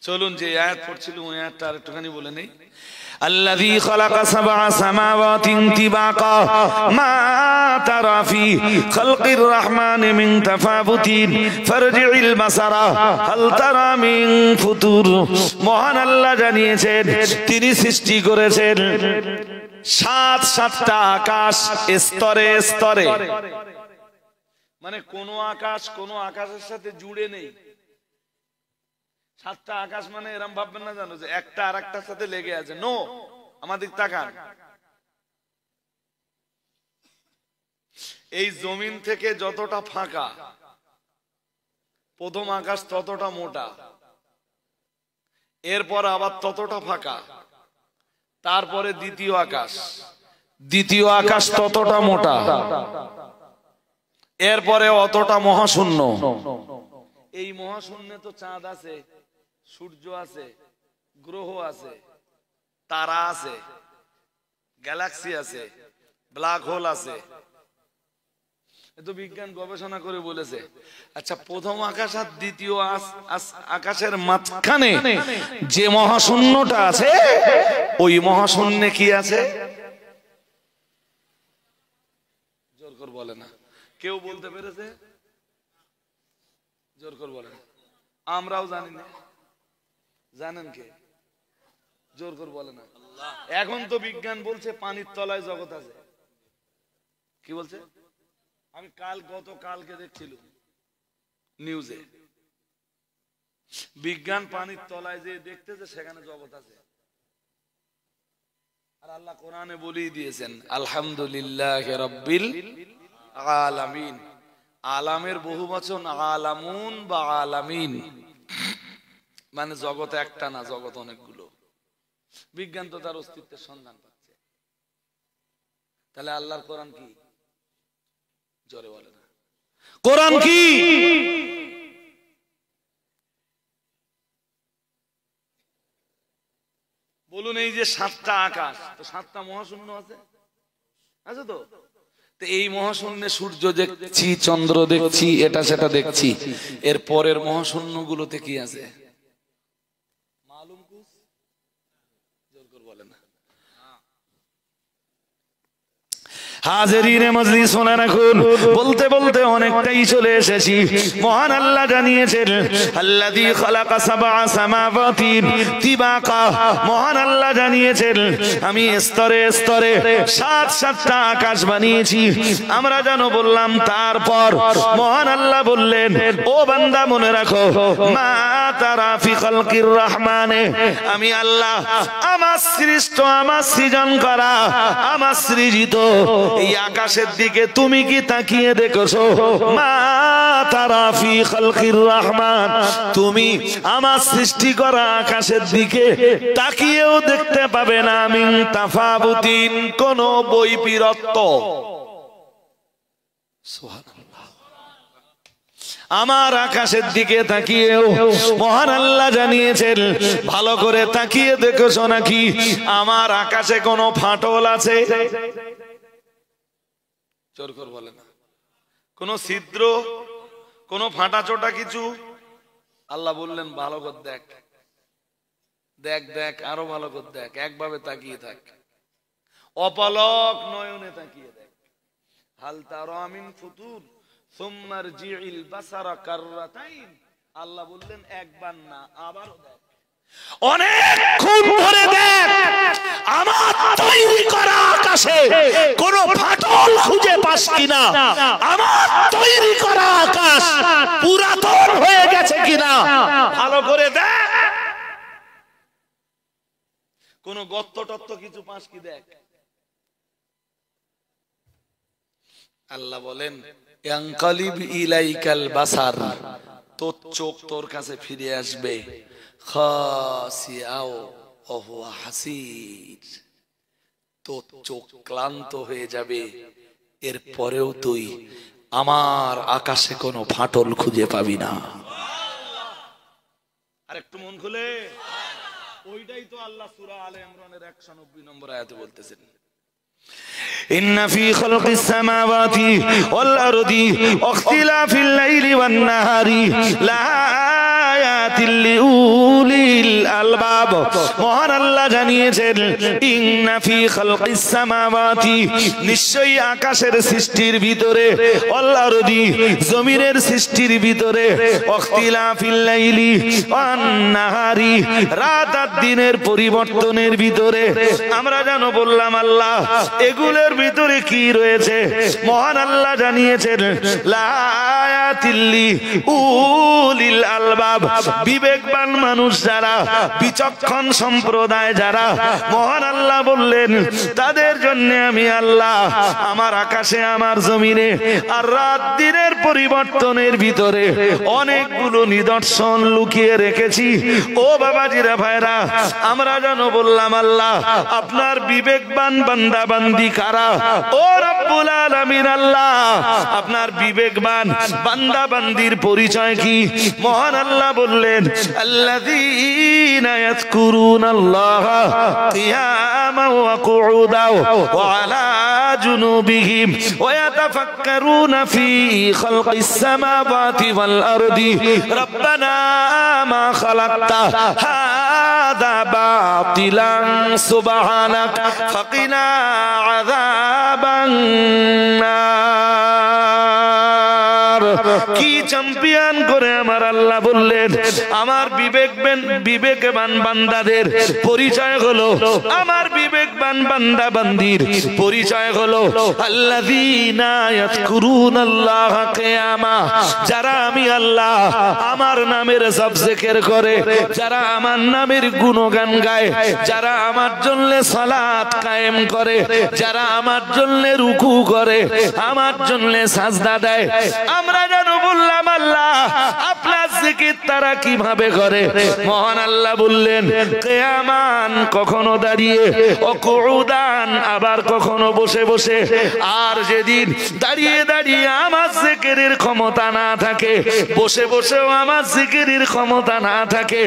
চলুন যে আয়াত পড়ছিল ওই আয়াতটা আরেকটুখানি বলে নেই। আল্লাযী খালাকা সাবআ সামাওয়াতিন তিবাকা মা তারা ফি খালকির রহমানি মিন তাফাবুতিন ফারজি'ল বাসারা হাল তারা মিন ফুতুর। মহান আল্লাহ জানিয়েছেন তিনি সৃষ্টি করেছেন সাতটা আকাশ স্তরে স্তরে, মানে কোন আকাশের সাথে জুড়ে নেই। সাতটা আকাশ মানে এরকম ভাববেন না জানো যে একটা আর একটার সাথে লেগে আছে, নো। আমাদের তাকান, এই জমিন থেকে যতটা ফাঁকা প্রথম আকাশ ততটা মোটা, এরপর আবার ততটা ফাঁকা, তারপরে দ্বিতীয় আকাশ ততটা মোটা, এরপরে অতটা মহাশূন্য। এই মহাশূন্যে তো চাঁদ আছে, সূর্য আছে, গ্রহ আছে, তারা আছে, গ্যালাক্সি আছে, ব্ল্যাক হোল আছে। এত বিজ্ঞান গবেষণা করে বলেছে। আচ্ছা, প্রথম আকাশ আর দ্বিতীয় আকাশের মাঝখানে যে মহাশূন্যটা আছে, ওই মহাশূন্যে কি আছে? জোর করে বলে না, কেউ বলতে পেরেছে? জোর করে বলে না। আমরাও জানি না, জানেন কে? জোর করে বলে না। এখন তো বিজ্ঞান বলছে পানির তলায় জগৎ আছে। কি বলছে? আমি গতকালকে দেখছিলাম নিউজে, বিজ্ঞান পানির তলায় যে দেখতেছে সেখানে জগৎ আছে। আর আল্লাহ কোরআনে বলেই দিয়েছেন আলহামদুলিল্লাহি রাব্বিল আলামিন। আলামের বহু বচন আলামুন বা আলামিন, মানে জগৎ একটা না, জগৎ অনেকগুলো। বিজ্ঞান তো তার অস্তিত্বের সন্ধান পাচ্ছে। তাহলে আল্লাহর কোরআন কি? জোরে বলে না, কোরআন কি? বলুন, এই যে সাতটা আকাশ, তো সাতটা মহাশূন্য আছে, আছে তো? এই মহাশূন্যে সূর্য দেখছি, চন্দ্র দেখছি, এটা সেটা দেখছি। এর পরের মহাশূন্য গুলোতে কি আছে? মালুম কুছ? জোর করে বলে না। হাজিরিনে মজলিস শুনে রাখুন, বলতে বলতে অনেকটাই চলে এসেছি। মহান আল্লাহ জানিয়েছেন আল্লাযী খালাকা সাবআ সামাওয়াতিন তিবাকা। মহান আল্লাহ জানিয়েছেন আমি স্তরে স্তরে সাতটা আকাশ বানিয়েছি। আমরা জানো বললাম, তারপর মহান আল্লাহ বললেন, ও বান্দা মনে রাখো, মা তারা ফি খালকির রহমানে, আমি আল্লাহ আমার সৃষ্ট, আমার সৃজন করা, আমার সৃজিত এই আকাশের দিকে তুমি কি তাকিয়ে দেখছো? মা তারা ফি খালকির রহমান, তুমি আমার সৃষ্টি করা আকাশের দিকে তাকিয়েও দেখতে পাবে না মিন তাফাবুতিন, কোন বৈপরীত্য। সুবহানাল্লাহ। আমার আকাশের দিকে তাকিয়েও মহান আল্লাহ জানিয়েছেন, ভালো করে তাকিয়ে দেখছো নাকি আমার আকাশে কোনো ফাটল আছে? জোর করে বলে না। কোন ছিদ্র, কোন ফাটা চোটা কিছু? আল্লাহ বললেন ভালো করে দেখ, দেখ দেখ, আরো ভালো করে দেখ, একভাবে তাকিয়ে থাক, অপলক নয়নে তাকিয়ে দেখ। হাল তারা মিন ফুতুর সুম্মা রজি'ল বাসারা কাররাতাইন। আল্লাহ বললেন একবার না, আবারও দেখ, অনেকক্ষণ ধরে দেখ, আমার তৈরি করা আকাশে কোন ফাটল খুঁজে পাস কিনা, আমার তৈরি করা আকাশ পুরাতন হয়ে গেছে কিনা ভালো করে দেখ, কোন গর্ত টত্ত কিছু পাস কি দেখ। আল্লাহ বলেন ইয়ানকালিব ইলাইকাল বাসার, তোর চোখ তোর কাছে ফিরে আসবে, খাসিয়াও ওয়া হুয়া হাসির, তোর চোখ ক্লান্ত হয়ে যাবে, এরপরেও তুই আমার আকাশে কোনো ফাটল খুঁজে পাবি না। আর একটু মন খুলে, ওইটাই তো আল্লাহ সূরা আলে ইমরানের 190 নম্বর আয়াতে বলতেছেন, ইন্না ফি খালকিস সামাওয়াতি ওয়াল আরদি ওয়াখতিলাফিল লাইলি ওয়ান নাহারি লাআয়াতিল লিউলি উলিল আলবাব। মহান আল্লাহ জানিয়েছেন ইন্না ফি খালকিস সামাওয়াতি, নিশ্চয়ই আকাশের সৃষ্টির ভিতরে, ওয়াল আরদি, জমিনের সৃষ্টির ভিতরে, ওয়াখতিলাফিল লাইলি ওয়ান নাহারি, রাত আর দিনের পরিবর্তনের ভিতরে। আমরা জানো বললাম আল্লাহ এগুলোর ভিতরে কি রয়েছে? মহান আল্লাহ জানিয়েছেন লায়াতিল্লি উলিল আলবাব, বিবেকবান মানুষ যারা, বিচক্ষণ সম্প্রদায় যারা, মহান আল্লাহ বললেন তাদের জন্য আমি আল্লাহ আমার আকাশে আমার জমিনে আর রাত দিনের পরিবর্তনের ভিতরে অনেকগুলো নিদর্শন লুকিয়ে রেখেছি। ও বাবাজিরা ভাইরা, আমরা জানো বললাম আল্লাহ আপনার বিবেকবান বান্দা বান্দি কারা? ও রব্বুল আলামিন আল্লাহ আপনার বিবেকবান বান্দা বান্দির পরিচয় কি? মহান আল্লাহ বললেন আল্লাযীনা ইয়াযকুরুনাল্লাহা কিয়ামান ওয়া কুউদান ওয়া আলা জুনুবিহিম ওয়া ইয়াতাফাক্কারুনা ফি খালকিস সামাওয়াতি ওয়াল আরদি রব্বানা মা খালাকতা হাযা বাতিলান সুবহানাক ফাকিনা আযাবান নার। কি চ্যাম্পিয়ন করে আমার আল্লাহ বললেন আমার বিবেকবান বান্দাদের পরিচয় হলো, আমার বিবেকবান বান্দা বান্দির পরিচয় হলো আল্লাযীনা ইয়াযকুরুনাল্লাহা কিয়ামা, যারা আমি আল্লাহ আমার নামের জপ জিকির করে, যারা আমার নামের গুণগান গায়, যারা আমার জন্য সালাত কায়েম করে, যারা আমার জন্য রুকু করে, আমার জন্য সাজদা দেয়। আমরা জানো বললাম আল্লাহ আপনার জিকির তারা কিভাবে করে? মহান আল্লাহ বললেন কিয়ামান, কখনো দাঁড়িয়ে, ও কুউদান, আবার কখনো বসে বসে। আর যেদিন দাঁড়িয়ে দাঁড়িয়ে আমার জিকিরের ক্ষমতা না থাকে, বসে বসেও আমার জিকিরের ক্ষমতা না থাকে,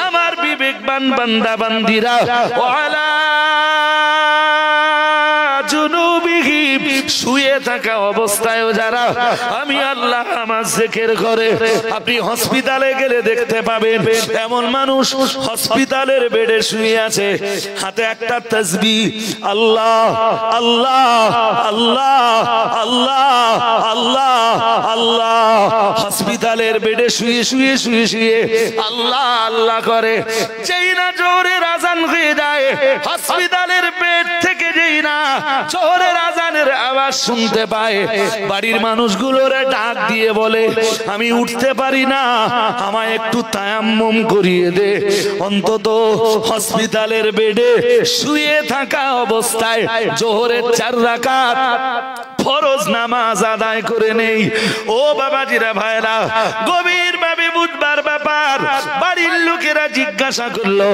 আমার বিবেকবান বান্দা বান্দিরা ওয়ালা জুনুবিহিম, শুয়ে থাকা অবস্থায়ও যারা আমি আল্লাহ আমার জিকির করে। আপনি হসপিটালে গেলে দেখতে পাবেন এমন মানুষ হসপিটালের বেডে শুয়ে আছে, হাতে একটা তাসবিহ, আল্লাহ আল্লাহ আল্লাহ আল্লাহ আল্লাহ আল্লাহ, হসপিটালের বেডে শুয়ে শুয়ে শুয়ে শুয়ে আল্লাহ আল্লাহ করে। যেই না জোরের আজান হয়ে যায়, হসপিটালের বেড থেকে যেই না জোরের আজানের আওয়াজ শুনতে পায়, বাড়ির মানুষগুলোরে ডাক দিয়ে বলে আমি উঠতে পারি না, আমায় একটু তায়াম্মুম করিয়ে দে। অন্তত হসপিটালের বেডে শুয়ে থাকা অবস্থায় জোহরের 4 রাকাত ফরজ নামাজ আদায় করে নেই। ও বাবাজিরা ভাইরা, গভীর ভাবে বুঝবার ব্যাপার। বাড়ির লোকেরা জিজ্ঞাসা করলো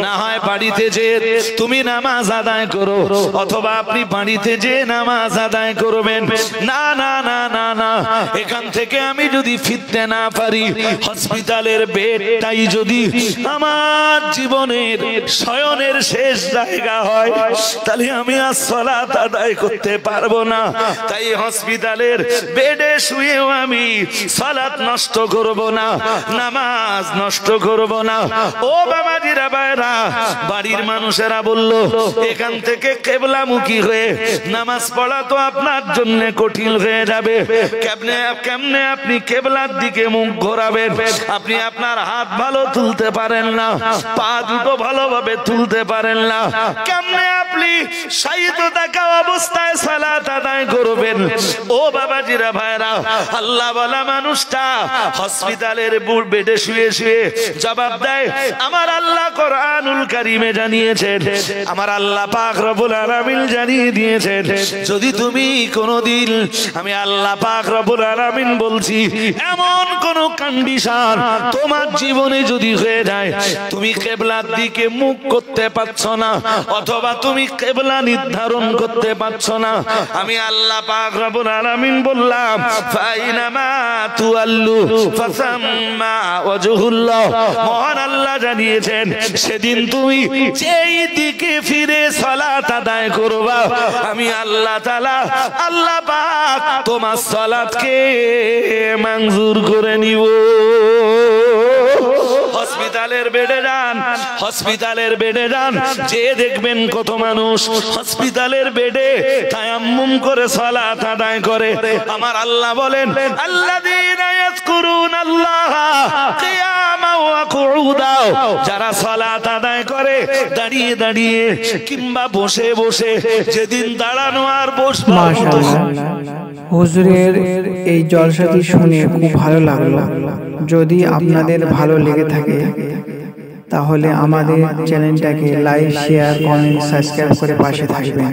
না হয় বাড়িতে যে তুমি নামাজ আদায় করো, অথবা আপনি বাড়িতে যে নামাজ আদায় করবেন। না না না না না, এখান থেকে আমি যদি ফিরতে না পারি, হসপিটালের বেডটাই যদি আমার জীবনের শয়নের শেষ জায়গা হয়, তাহলে আমি আর সালাত আদায় করতে পারবো না। তাই হসপিটালের বেডে শুয়েও আমি সালাত নষ্ট করব না, নামাজ নষ্ট করব না। ও বাবাজিরা ভাইরা, বাড়ির মানুষেরা বলল এখান থেকে কিবলামুখী হয়ে নামাজ পড়া তো আপনার জন্য কঠিন হয়ে যাবে। কেমনে আপনি কিবলার দিকে মুখ ঘোরাবেন? আপনি আপনার হাত ভালো তুলতে পারেন না, পা দুটো ভালোভাবে তুলতে পারেন না, কেমনে আপনি শায়িত থাকা অবস্থায় সালাত আদায় করবেন? ও বাবাজিরা ভাইরা, আল্লাহ বলা মানুষটা হসপিটালের বেডে শুয়ে শুয়ে জবাব দেয়, আমার আল্লাহ কোরআনুল কারীমে জানিয়েছেন, আমার আল্লাহ পাক রব্বুল আলামিন জানিয়ে দিয়েছেন, যদি তুমি কোনদিন, আমি আল্লাহ পাক রব্বুল আলামিন বলছি, এমন কোন কন্ডিশন তোমার জীবনে যদি হয়ে যায়, তুমি কিবলার দিকে মুখ করতে পারছো না, অথবা তুমি কিবলা নির্ধারণ করতে পারছো না, আমি আল্লাহ পাক রব্বুল আলামিন বললাম ফাইনামা তুআল্লু ফাসাম্মা ওয়াজহুল্লাহ। মহান আল্লাহ জানিয়েছেন, সেদিন তুমি যেই দিকে ফিরে সালাত আদায় করবা, আমি আল্লাহ তাআলা আল্লাহ পাক তোমার সালাতকে মঞ্জুর করে নিব। হসপিটালের বেডে যান, হসপিটালের বেডে যান, যে দেখবেন কত মানুষ হসপিটালের বেডে তায়াম্মুম করে সালাত আদায় করে। আমার আল্লাহ বলেন আল্লাযীনা ইয়াযকুরুনাল্লাহ কিয়ামান ওয়া কুউদা, যারা সালাত আদায় করে দাঁড়িয়ে দাঁড়িয়ে কিংবা বসে বসে, যেদিন দাঁড়ানো আর বসবার মাশাআল্লাহ, হুজুরের এই জলসাটি শুনে খুব ভালো লাগলো। যদি আপনাদের ভালো লেগে থাকে তাহলে আমাদের চ্যানেলটাকে লাইক, শেয়ার, কমেন্ট, সাবস্ক্রাইব করে পাশে থাকবেন।